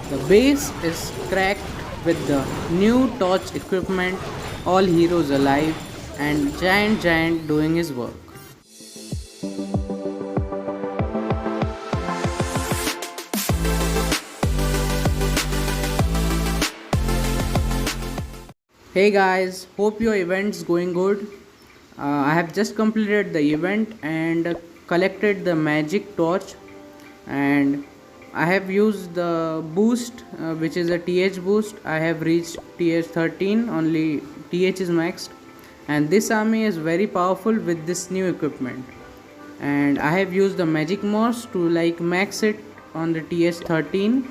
The base is cracked with the new torch equipment, all heroes alive, and Giant doing his work. Hey guys, hope your event's going good. I have just completed the event and collected the magic torch, and I have used the boost, which is a TH boost. I have reached TH 13, only TH is maxed, and this army is very powerful with this new equipment. And I have used the magic moss to like max it on the TH 13,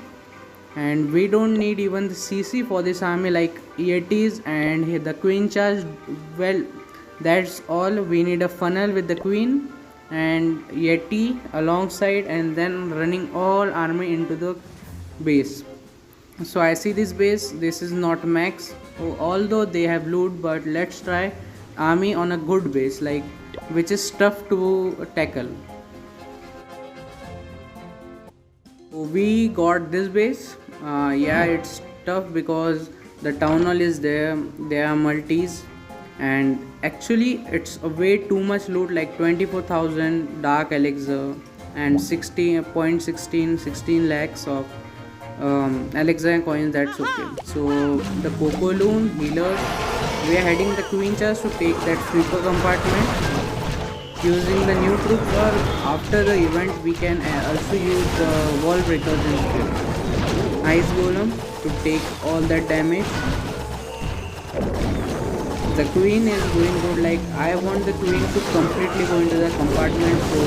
and we don't need even the CC for this army like Yetis and the queen charge. Well, that's all. We need a funnel with the queen and Yeti alongside, and then running all army into the base. So I see this base, this is not max, although they have loot, but let's try army on a good base, like which is tough to tackle. We got this base. Yeah, it's tough because the town hall is there. There are multis, and actually it's a way too much loot, like 24,000 dark elixir and 16 lakhs of elixir coins. That's okay. So the Coco Loon healers, we are heading the Queen Chest to take that sweeper compartment. Using the new troops, or after the event we can also use the wall breakers instead. Ice golem to take all that damage. The queen is doing good, like I want the queen to completely go into the compartment, so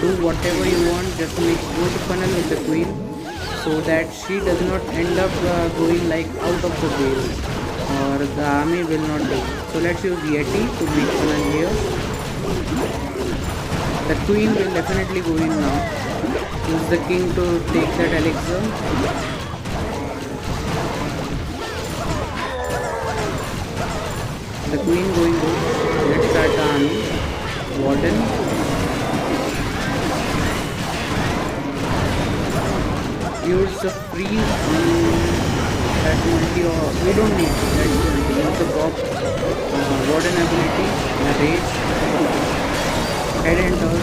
do whatever you want, just make good funnel with the queen so that she does not end up going like out of the base, or the army will not do. So let's use Yeti to make funnel here. The queen will definitely go in now. Use the king to take that elixir. The queen going good. Let's start the army. Warden. Use the freeze on that multi, or we don't need to. Let's use the box. Warden ability. The rage. Head enter.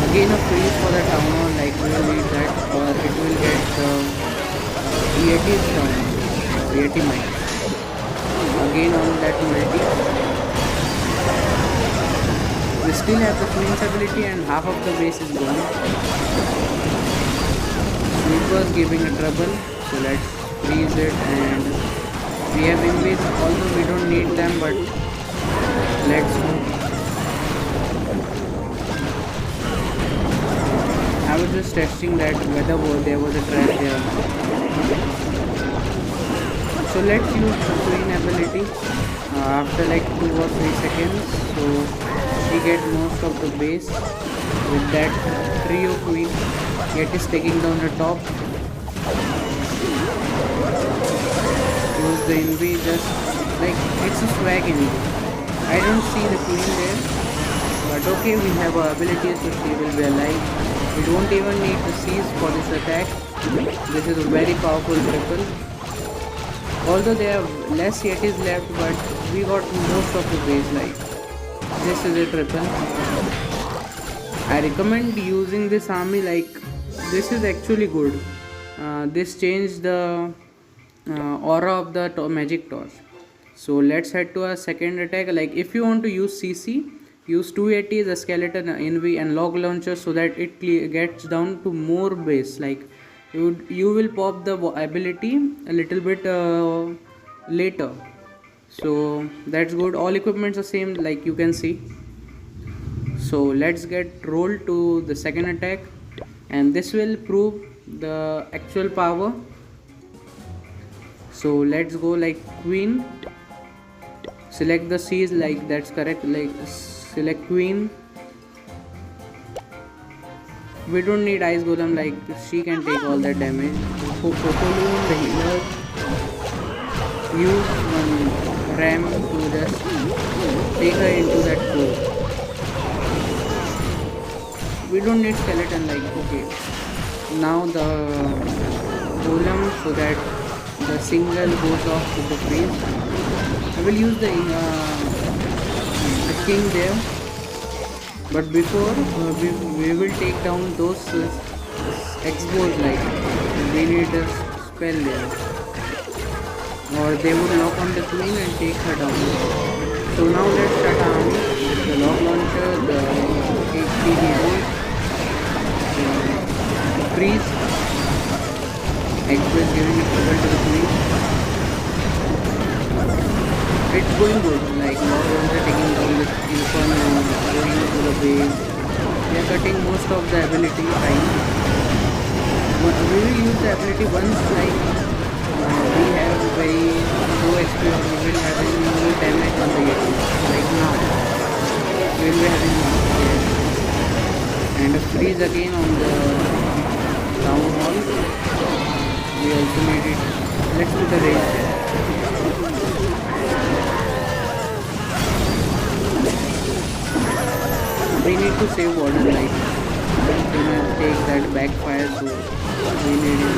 Again a freeze for the town hall, like we will need that, or it will get Yeti's down, Yeti might. Again on that multi. We still have the queen's ability and half of the base is gone. Sweepers giving a trouble, so let's freeze it, and we have invis, although we don't need them, but let's go. I was just testing that whether there was a trap there. So let's use the queen ability after like 2 or 3 seconds. So she gets most of the base with that trio queen. Yet is taking down the top. Use the envy, just like it's a swag envy. I don't see the queen there, but okay, we have our abilities, so she will be alive. We don't even need to seize for this attack. This is a very powerful triple. Although there are less Yetis left, but we got most of the base, like this is a triple. I recommend using this army, like this is actually good. This changed the aura of the magic torch. So let's head to our second attack. Like if you want to use CC, use 280 as a skeleton envy and log launcher, so that it gets down to more base. Like you will pop the ability a little bit later. So that's good. All equipments are same, like you can see. So let's get rolled to the second attack, and this will prove the actual power. So let's go like queen. Select the C's, like that's correct, like select queen. We don't need ice golem, like she can take all that damage. Coco Loon, the healer, use one ram to just take her into that core. We don't need skeleton, like okay. now the golem so that the single goes off to the freeze. I will use the king there, but before we will take down those expos, like we need a spell there, or they would lock on the queen and take her down. So now let's start our army. The log launcher, the HP bolt, the freeze, express giving a trouble to the queen. It's going good, like log launcher taking down the inferno, going to the base. We are cutting most of the ability time. We will use the ability once, like we have very low XP, or we will having no damage on the Yeti. Like now, we will be having yes. And a freeze again on the town hall. We also need it. Let's do the race. We need to save water, like we will take that backfire, so we need it.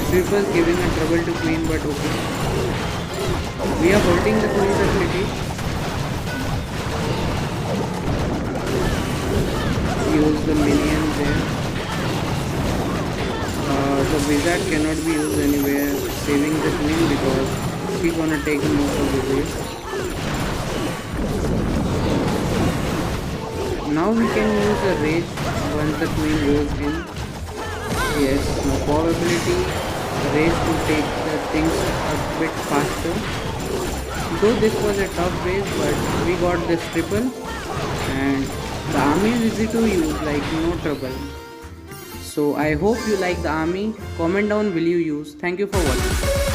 Sweepers giving a trouble to queen, but okay. We are holding the queen's ability. Use the minion there. The wizard cannot be used anywhere, saving the queen because she's gonna take most of the base. Now we can use the rage once the queen goes in. Yes, now probability race to take the things a bit faster. Though this was a tough race, but we got this triple, and the army is easy to use, like no trouble. So I hope you like the army. Comment down will you use. Thank you for watching.